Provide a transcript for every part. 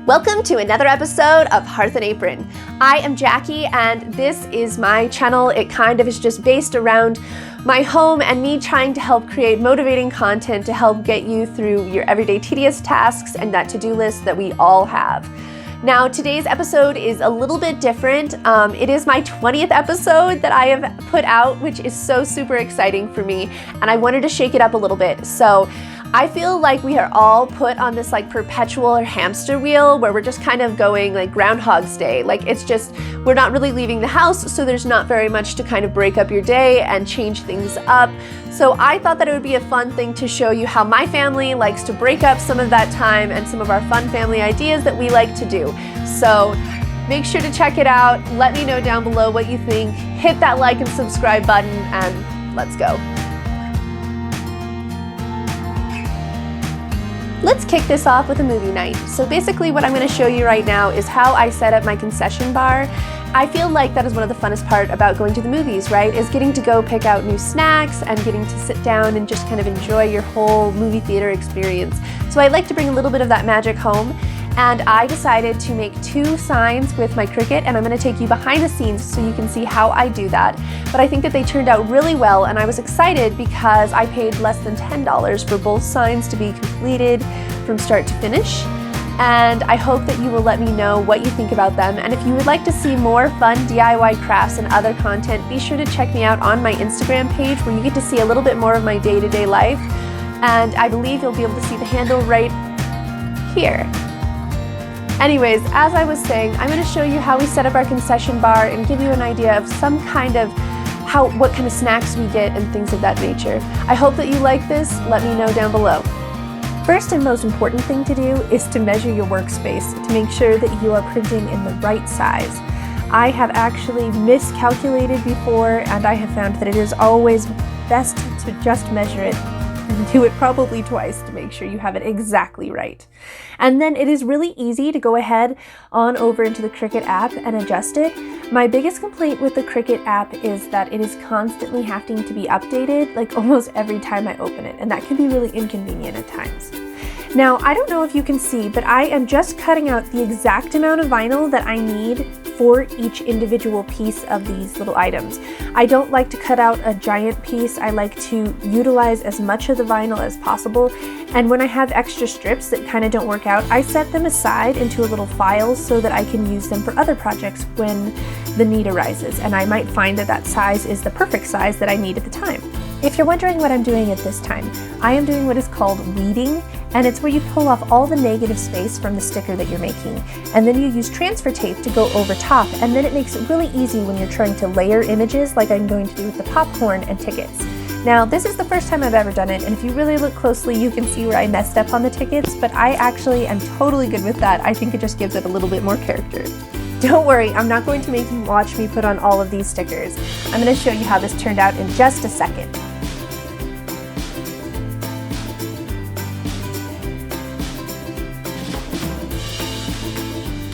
Welcome to another episode of Hearth and Apron. I am Jackie and this is my channel. It kind of is just based around my home and me trying to help create motivating content to help get you through your everyday tedious tasks and that to-do list that we all have. Now, today's episode is a little bit different. It is my 20th episode that I have put out, which is so super exciting for me, and I wanted to shake it up a little bit. So I feel like we are all put on this like perpetual hamster wheel where we're just kind of going like Groundhog's Day. Like it's just, we're not really leaving the house, so there's not very much to kind of break up your day and change things up. So I thought that it would be a fun thing to show you how my family likes to break up some of that time and some of our fun family ideas that we like to do. So make sure to check it out. Let me know down below what you think. Hit that like and subscribe button and let's go. Let's kick this off with a movie night. So basically what I'm going to show you right now is how I set up my concession bar. I feel like that is one of the funnest part about going to the movies, right? Is getting to go pick out new snacks and getting to sit down and just kind of enjoy your whole movie theater experience. So I like to bring a little bit of that magic home. And I decided to make 2 signs with my Cricut, and I'm going to take you behind the scenes so you can see how I do that. But I think that they turned out really well, and I was excited because I paid less than $10 for both signs to be completed from start to finish. And I hope that you will let me know what you think about them. And if you would like to see more fun DIY crafts and other content, be sure to check me out on my Instagram page where you get to see a little bit more of my day-to-day life. And I believe you'll be able to see the handle right here. Anyways, as I was saying, I'm going to show you how we set up our concession bar and give you an idea of some kind of what kind of snacks we get and things of that nature. I hope that you like this. Let me know down below. First and most important thing to do is to measure your workspace to make sure that you are printing in the right size. I have actually miscalculated before, and I have found that it is always best to just measure it and do it probably twice to make sure you have it exactly right. And then it is really easy to go ahead on over into the Cricut app and adjust it. My biggest complaint with the Cricut app is that it is constantly having to be updated like almost every time I open it, and that can be really inconvenient at times. Now, I don't know if you can see, but I am just cutting out the exact amount of vinyl that I need for each individual piece of these little items. I don't like to cut out a giant piece. I like to utilize as much of the vinyl as possible. And when I have extra strips that kind of don't work out, I set them aside into a little file so that I can use them for other projects when the need arises. And I might find that that size is the perfect size that I need at the time. If you're wondering what I'm doing at this time, I am doing what is called weeding, and it's where you pull off all the negative space from the sticker that you're making, and then you use transfer tape to go over top, and then it makes it really easy when you're trying to layer images like I'm going to do with the popcorn and tickets. Now, this is the first time I've ever done it, and if you really look closely, you can see where I messed up on the tickets, but I actually am totally good with that. I think it just gives it a little bit more character. Don't worry, I'm not going to make you watch me put on all of these stickers. I'm going to show you how this turned out in just a second.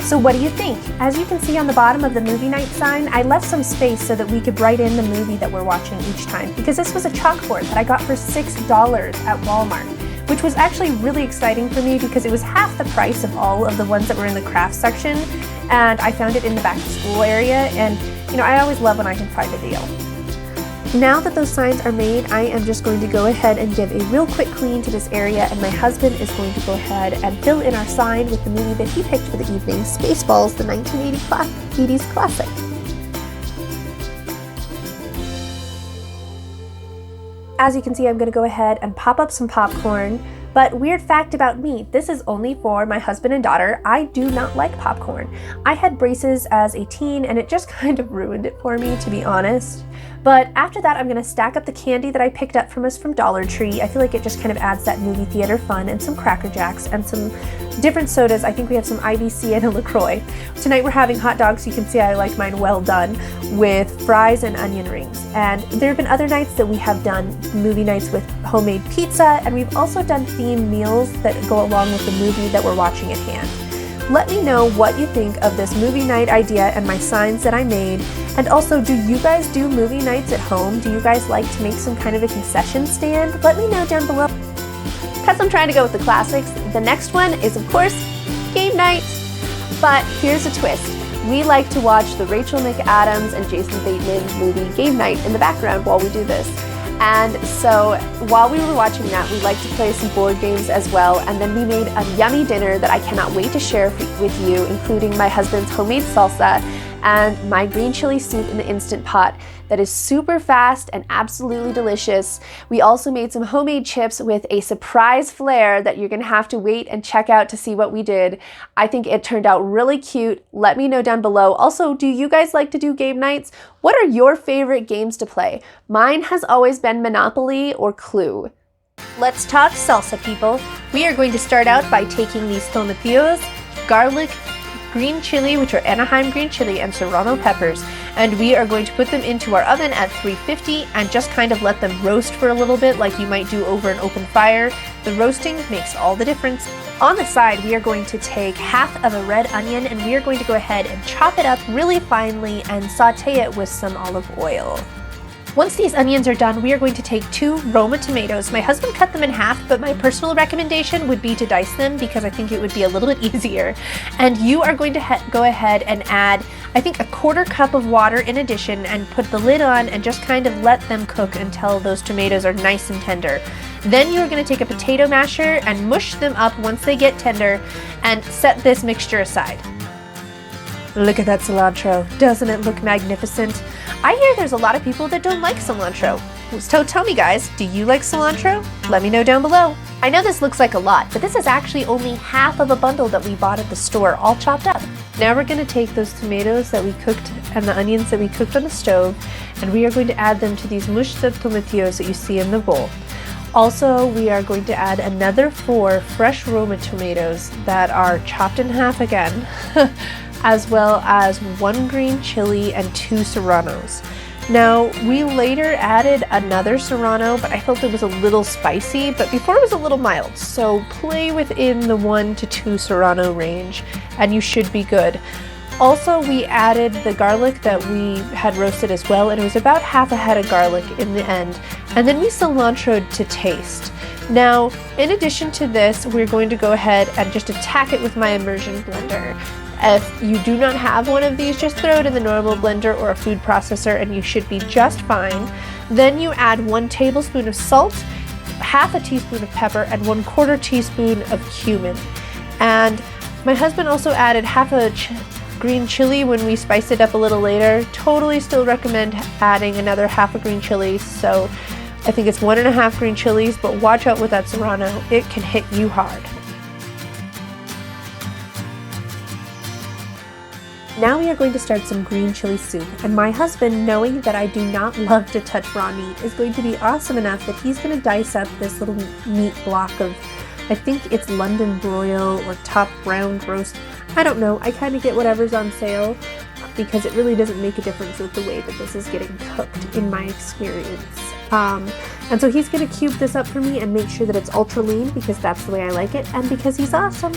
So what do you think? As you can see on the bottom of the movie night sign, I left some space so that we could write in the movie that we're watching each time, because this was a chalkboard that I got for $6 at Walmart, which was actually really exciting for me because it was half the price of all of the ones that were in the craft section, and I found it in the back to school area, and you know, I always love when I can find a deal. Now that those signs are made, I am just going to go ahead and give a real quick clean to this area, and my husband is going to go ahead and fill in our sign with the movie that he picked for the evening, Spaceballs, the 1980s classic. As you can see, I'm going to go ahead and pop up some popcorn. But weird fact about me, this is only for my husband and daughter. I do not like popcorn. I had braces as a teen and it just kind of ruined it for me, to be honest. But after that, I'm gonna stack up the candy that I picked up from Dollar Tree. I feel like it just kind of adds that movie theater fun, and some Cracker Jacks and some different sodas. I think we have some IBC and a LaCroix. Tonight we're having hot dogs. You can see I like mine well done with fries and onion rings. And there have been other nights that we have done movie nights with homemade pizza, and we've also done themed meals that go along with the movie that we're watching at hand. Let me know what you think of this movie night idea and my signs that I made. And also, do you guys do movie nights at home? Do you guys like to make some kind of a concession stand? Let me know down below. Because I'm trying to go with the classics, the next one is, of course, game night. But here's a twist. We like to watch the Rachel McAdams and Jason Bateman movie Game Night in the background while we do this. And so while we were watching that, we like to play some board games as well. And then we made a yummy dinner that I cannot wait to share with you, including my husband's homemade salsa and my green chili soup in the Instant Pot that is super fast and absolutely delicious. We also made some homemade chips with a surprise flair that you're gonna have to wait and check out to see what we did. I think it turned out really cute. Let me know down below. Also, do you guys like to do game nights? What are your favorite games to play? Mine has always been Monopoly or Clue. Let's talk salsa, people. We are going to start out by taking these tomatillos, garlic, green chili, which are Anaheim green chili, and serrano peppers, and we are going to put them into our oven at 350 and just kind of let them roast for a little bit like you might do over an open fire. The roasting makes all the difference. On the side, we are going to take half of a red onion and we are going to go ahead and chop it up really finely and saute it with some olive oil. Once these onions are done, we are going to take 2 Roma tomatoes. My husband cut them in half, but my personal recommendation would be to dice them because I think it would be a little bit easier. And you are going to go ahead and add, I think, a 1/4 cup of water in addition and put the lid on and just kind of let them cook until those tomatoes are nice and tender. Then you're going to take a potato masher and mush them up once they get tender and set this mixture aside. Look at that cilantro. Doesn't it look magnificent? I hear there's a lot of people that don't like cilantro. So tell me guys, do you like cilantro? Let me know down below. I know this looks like a lot, but this is actually only half of a bundle that we bought at the store, all chopped up. Now we're going to take those tomatoes that we cooked and the onions that we cooked on the stove, and we are going to add them to these mushed up tomatillos that you see in the bowl. Also, we are going to add another 4 fresh Roma tomatoes that are chopped in half again, as well as 1 green chili and 2 serranos. Now, we later added another serrano, but I felt it was a little spicy, but before it was a little mild, so play within the 1 to 2 serrano range, and you should be good. Also, we added the garlic that we had roasted as well, and it was about half a head of garlic in the end, and then we cilantroed to taste. Now, in addition to this, we're going to go ahead and just attack it with my immersion blender. If you do not have one of these, just throw it in the normal blender or a food processor and you should be just fine. Then you add 1 tablespoon of salt, half a teaspoon of pepper, and 1/4 teaspoon of cumin. And my husband also added half a green chili when we spiced it up a little later. Totally still recommend adding another half a green chili. So I think it's 1.5 green chilies, but watch out with that serrano. It can hit you hard. Now we are going to start some green chili soup, and my husband, knowing that I do not love to touch raw meat, is going to be awesome enough that he's going to dice up this little meat block of, I think it's London broil or top round roast. I don't know, I kind of get whatever's on sale because it really doesn't make a difference with the way that this is getting cooked in my experience. And so he's going to cube this up for me and make sure that it's ultra lean because that's the way I like it and because he's awesome.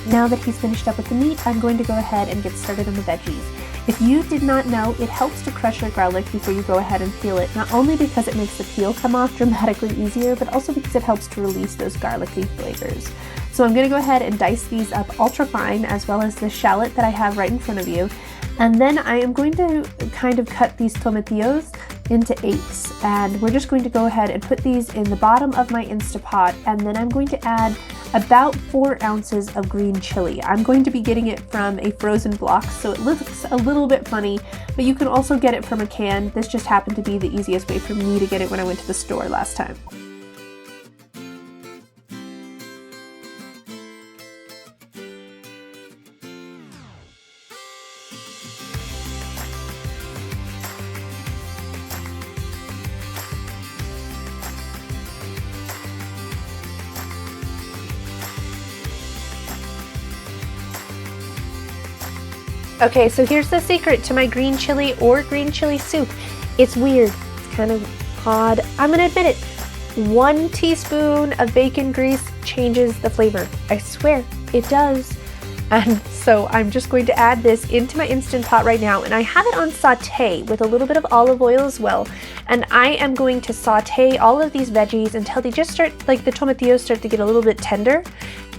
Now that he's finished up with the meat, I'm going to go ahead and get started on the veggies. If you did not know, it helps to crush your garlic before you go ahead and peel it, not only because it makes the peel come off dramatically easier, but also because it helps to release those garlicky flavors. So I'm going to go ahead and dice these up ultra fine, as well as the shallot that I have right in front of you. And then I am going to kind of cut these tomatillos into 8s, and we're just going to go ahead and put these in the bottom of my Instapot, and then I'm going to add about 4 ounces of green chili. I'm going to be getting it from a frozen block, so it looks a little bit funny, but you can also get it from a can. This just happened to be the easiest way for me to get it when I went to the store last time. Okay, so here's the secret to my green chili or green chili soup. It's weird, it's kind of odd. I'm gonna admit it. 1 teaspoon of bacon grease changes the flavor. I swear, it does. And so I'm just going to add this into my Instant Pot right now, and I have it on saute with a little bit of olive oil as well. And I am going to saute all of these veggies until they just start, like the tomatillos start to get a little bit tender.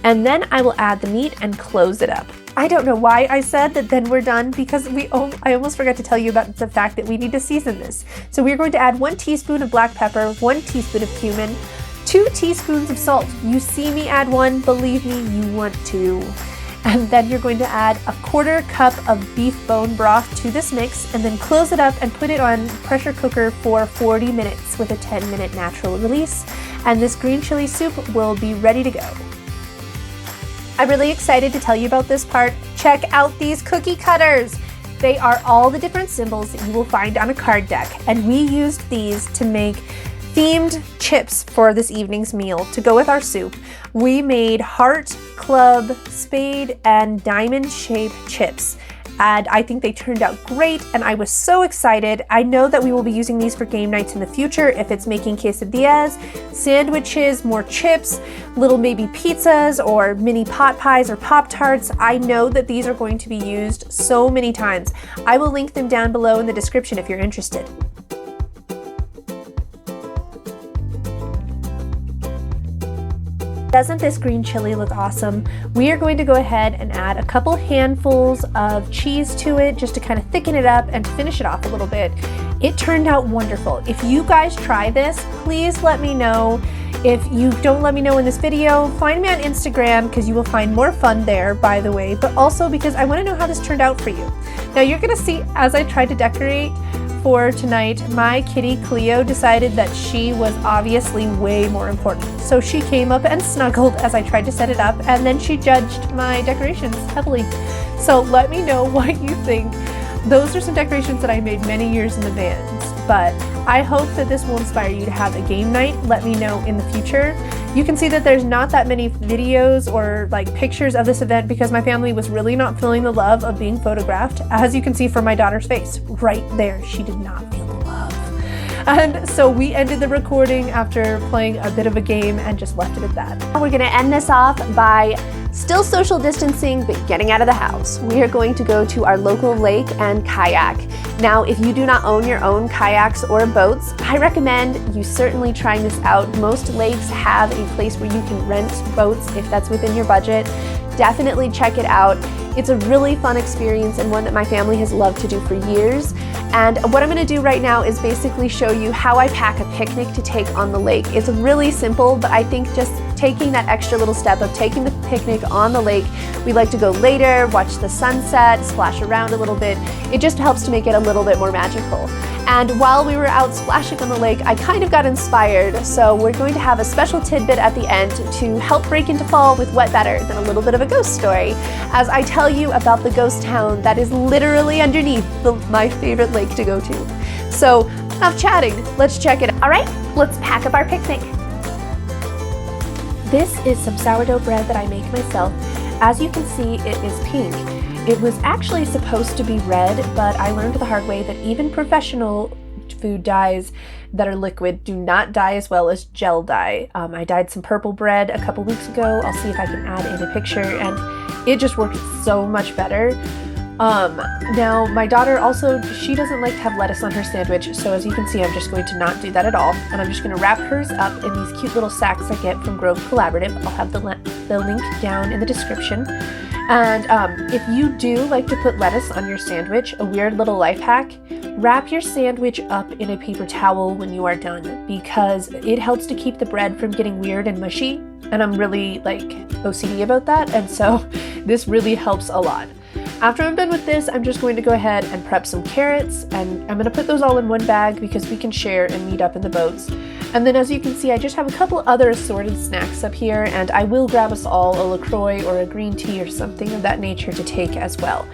And then I will add the meat and close it up. I don't know why I said that then we're done, because I almost forgot to tell you about the fact that we need to season this. So we're going to add 1 teaspoon of black pepper, 1 teaspoon of cumin, 2 teaspoons of salt. You see me add 1, believe me, you want to. And then you're going to add a 1/4 cup of beef bone broth to this mix, and then close it up and put it on pressure cooker for 40 minutes with a 10-minute natural release. And this green chili soup will be ready to go. I'm really excited to tell you about this part. Check out these cookie cutters. They are all the different symbols that you will find on a card deck, and we used these to make themed chips for this evening's meal to go with our soup. We made heart, club, spade, and diamond shaped chips. And I think they turned out great, and I was so excited. I know that we will be using these for game nights in the future, if it's making quesadillas, sandwiches, more chips, little maybe pizzas, or mini pot pies or Pop-Tarts. I know that these are going to be used so many times. I will link them down below in the description if you're interested. Doesn't this green chili look awesome? We are going to go ahead and add a couple handfuls of cheese to it just to kind of thicken it up and finish it off a little bit. It turned out wonderful. If you guys try this, please let me know. If you don't let me know in this video, find me on Instagram, because you will find more fun there, by the way, but also because I want to know how this turned out for you. Now you're going to see, as I tried to decorate for tonight, my kitty Cleo decided that she was obviously way more important. So she came up and snuggled as I tried to set it up, and then she judged my decorations heavily. So let me know what you think. Those are some decorations that I made many years in advance, but I hope that this will inspire you to have a game night. Let me know in the future. You can see that there's not that many videos or like pictures of this event because my family was really not feeling the love of being photographed. As you can see from my daughter's face, right there, she did not feel the love. And so we ended the recording after playing a bit of a game and just left it at that. We're gonna end this off by still social distancing, but getting out of the house. We are going to go to our local lake and kayak. Now, if you do not own your own kayaks or boats, I recommend you certainly trying this out. Most lakes have a place where you can rent boats if that's within your budget. Definitely check it out. It's a really fun experience and one that my family has loved to do for years. And what I'm gonna do right now is basically show you how I pack a picnic to take on the lake. It's really simple, but I think just taking that extra little step of taking the picnic on the lake, we like to go later, watch the sunset, splash around a little bit. It just helps to make it a little bit more magical. And while we were out splashing on the lake, I kind of got inspired. So we're going to have a special tidbit at the end to help break into fall with what better than a little bit of a ghost story, as I tell you about the ghost town that is literally underneath my favorite lake to go to. So enough chatting, let's check it out. All right, let's pack up our picnic. This is some sourdough bread that I make myself. As you can see, it is pink. It was actually supposed to be red, but I learned the hard way that even professional food dyes that are liquid do not dye as well as gel dye. I dyed some purple bread a couple weeks ago. I'll see if I can add in a picture, and it just worked so much better. Now my daughter also, she doesn't like to have lettuce on her sandwich, so as you can see, I'm just going to not do that at all, and I'm just going to wrap hers up in these cute little sacks I get from Grove Collaborative. I'll have the link down in the description. And if you do like to put lettuce on your sandwich, a weird little life hack, wrap your sandwich up in a paper towel when you are done, because it helps to keep the bread from getting weird and mushy, and I'm really like OCD about that, and so this really helps a lot. After I'm done with this, I'm just going to go ahead and prep some carrots, and I'm going to put those all in one bag because we can share and meet up in the boats. And then as you can see, I just have a couple other assorted snacks up here, and I will grab us all a LaCroix or a green tea or something of that nature to take as well.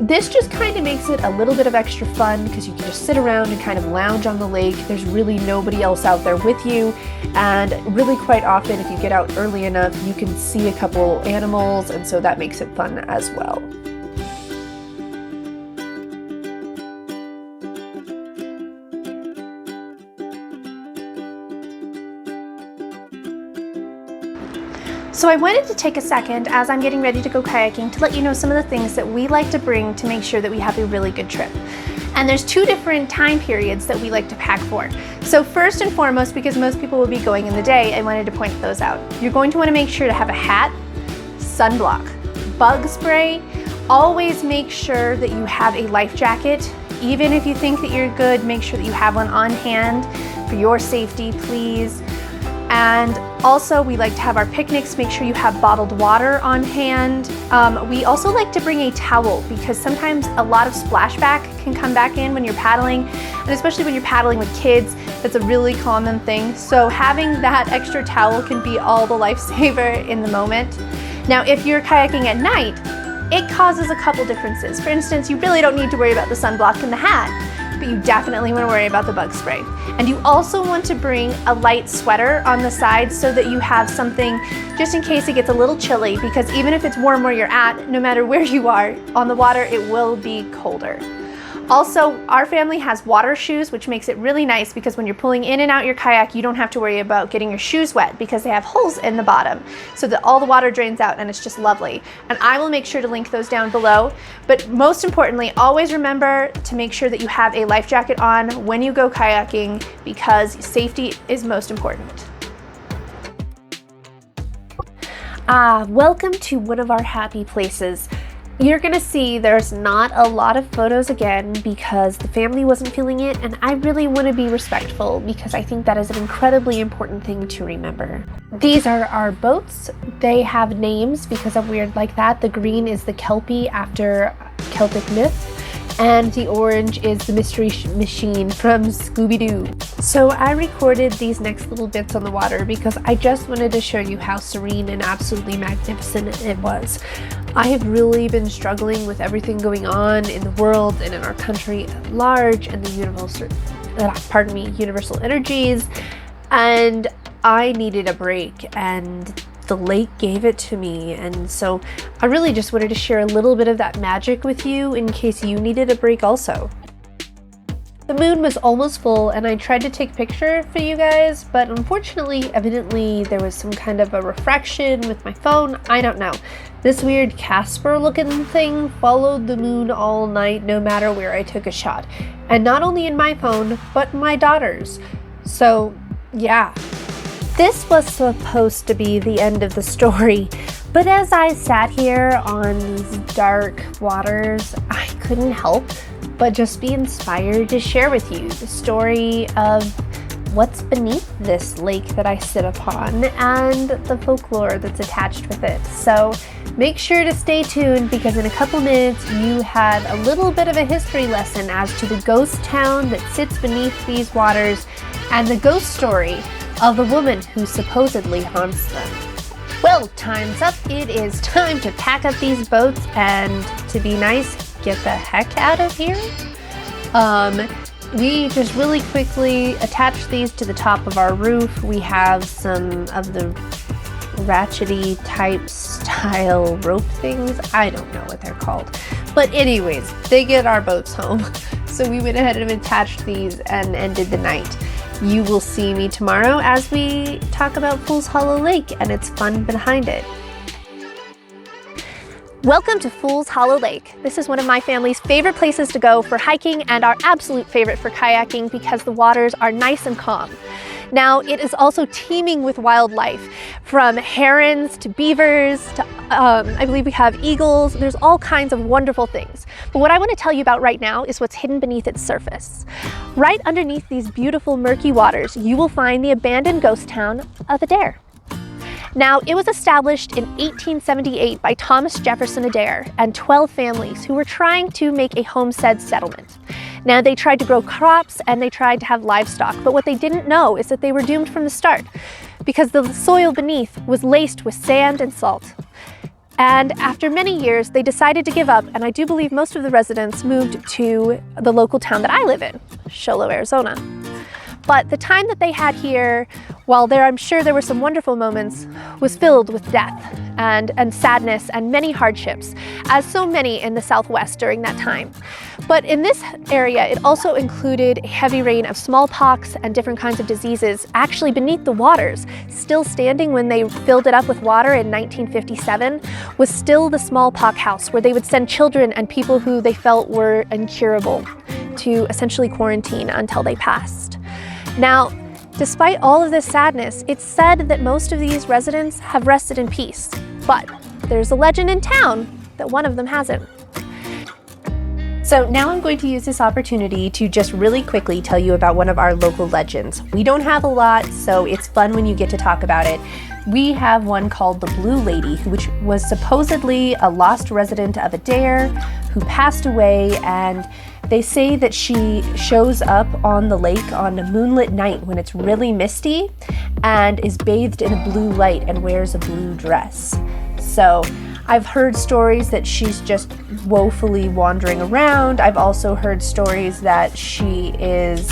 This just kind of makes it a little bit of extra fun because you can just sit around and kind of lounge on the lake. There's really nobody else out there with you, and really quite often if you get out early enough, you can see a couple animals, and so that makes it fun as well. So I wanted to take a second as I'm getting ready to go kayaking to let you know some of the things that we like to bring to make sure that we have a really good trip. And there's two different time periods that we like to pack for. So first and foremost, because most people will be going in the day, I wanted to point those out. You're going to want to make sure to have a hat, sunblock, bug spray. Always make sure that you have a life jacket. Even if you think that you're good, make sure that you have one on hand for your safety, please. And also we like to have our picnics. Make sure you have bottled water on hand. We also like to bring a towel because sometimes a lot of splashback can come back in when you're paddling, and especially when you're paddling with kids, that's a really common thing. So having that extra towel can be all the lifesaver in the moment. Now, if you're kayaking at night, it causes a couple differences. For instance, you really don't need to worry about the sunblock and the hat, but you definitely want to worry about the bug spray. And you also want to bring a light sweater on the side so that you have something just in case it gets a little chilly, because even if it's warm where you're at, no matter where you are on the water, it will be colder. Also, our family has water shoes, which makes it really nice because when you're pulling in and out your kayak, you don't have to worry about getting your shoes wet because they have holes in the bottom so that all the water drains out, and it's just lovely. And I will make sure to link those down below. But most importantly, always remember to make sure that you have a life jacket on when you go kayaking because safety is most important. Welcome to one of our happy places. You're gonna see there's not a lot of photos again because the family wasn't feeling it, and I really want to be respectful because I think that is an incredibly important thing to remember. These are our boats. They have names because I'm weird like that. The green is the Kelpie after Celtic myth, and the orange is the Mystery Machine from Scooby-Doo. So I recorded these next little bits on the water because I just wanted to show you how serene and absolutely magnificent it was. I have really been struggling with everything going on in the world and in our country at large, and the universal energies, and I needed a break, and the lake gave it to me. And so I really just wanted to share a little bit of that magic with you in case you needed a break also. The moon was almost full and I tried to take a picture for you guys, but unfortunately, evidently there was some kind of a refraction with my phone. I don't know. This weird Casper looking thing followed the moon all night no matter where I took a shot. And not only in my phone, but my daughter's. So yeah. This was supposed to be the end of the story, but as I sat here on these dark waters, I couldn't help but just be inspired to share with you the story of what's beneath this lake that I sit upon and the folklore that's attached with it. So make sure to stay tuned because in a couple minutes you had a little bit of a history lesson as to the ghost town that sits beneath these waters and the ghost story of the woman who supposedly haunts them. Well, time's up. It is time to pack up these boats and, to be nice, get the heck out of here. We just really quickly attached these to the top of our roof. We have some of the ratchety type style rope things. I don't know what they're called. But anyways, they get our boats home. So we went ahead and attached these and ended the night. You will see me tomorrow as we talk about Fool's Hollow Lake and its fun behind it. Welcome to Fool's Hollow Lake. This is one of my family's favorite places to go for hiking and our absolute favorite for kayaking because the waters are nice and calm. Now, it is also teeming with wildlife, from herons to beavers to I believe we have eagles. There's all kinds of wonderful things. But what I want to tell you about right now is what's hidden beneath its surface. Right underneath these beautiful murky waters, you will find the abandoned ghost town of Adair. Now, it was established in 1878 by Thomas Jefferson Adair and 12 families who were trying to make a homestead settlement. Now, they tried to grow crops and they tried to have livestock, but what they didn't know is that they were doomed from the start because the soil beneath was laced with sand and salt. And after many years, they decided to give up, and I do believe most of the residents moved to the local town that I live in, Show Low, Arizona. But the time that they had here, while I'm sure there were some wonderful moments, was filled with death and sadness and many hardships, as so many in the Southwest during that time. But in this area, it also included a heavy rain of smallpox and different kinds of diseases actually beneath the waters. Still standing when they filled it up with water in 1957 was still the smallpox house where they would send children and people who they felt were incurable to essentially quarantine until they passed. Now, despite all of this sadness, it's said that most of these residents have rested in peace, but there's a legend in town that one of them hasn't. So now I'm going to use this opportunity to just really quickly tell you about one of our local legends. We don't have a lot, so it's fun when you get to talk about it. We have one called the Blue Lady, which was supposedly a lost resident of Adair who passed away, and they say that she shows up on the lake on a moonlit night when it's really misty and is bathed in a blue light and wears a blue dress. So I've heard stories that she's just woefully wandering around. I've also heard stories that she is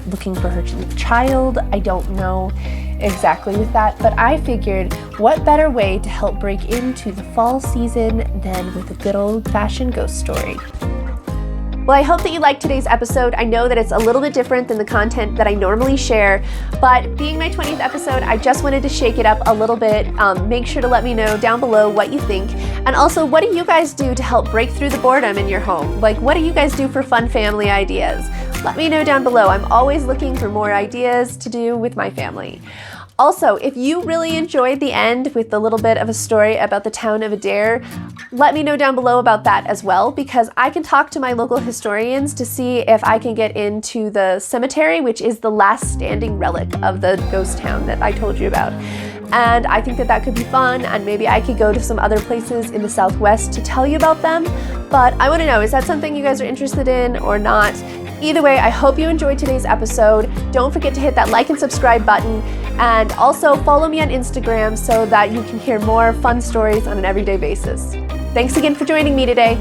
looking for her child. I don't know exactly with that, but I figured what better way to help break into the fall season than with a good old-fashioned ghost story. Well, I hope that you liked today's episode. I know that it's a little bit different than the content that I normally share, but being my 20th episode, I just wanted to shake it up a little bit. Make sure to let me know down below what you think. And also, what do you guys do to help break through the boredom in your home? Like, what do you guys do for fun family ideas? Let me know down below. I'm always looking for more ideas to do with my family. Also, if you really enjoyed the end with a little bit of a story about the town of Adair, let me know down below about that as well, because I can talk to my local historians to see if I can get into the cemetery, which is the last standing relic of the ghost town that I told you about. And I think that that could be fun, and maybe I could go to some other places in the Southwest to tell you about them. But I want to know, is that something you guys are interested in or not? Either way, I hope you enjoyed today's episode. Don't forget to hit that like and subscribe button, and also follow me on Instagram so that you can hear more fun stories on an everyday basis. Thanks again for joining me today.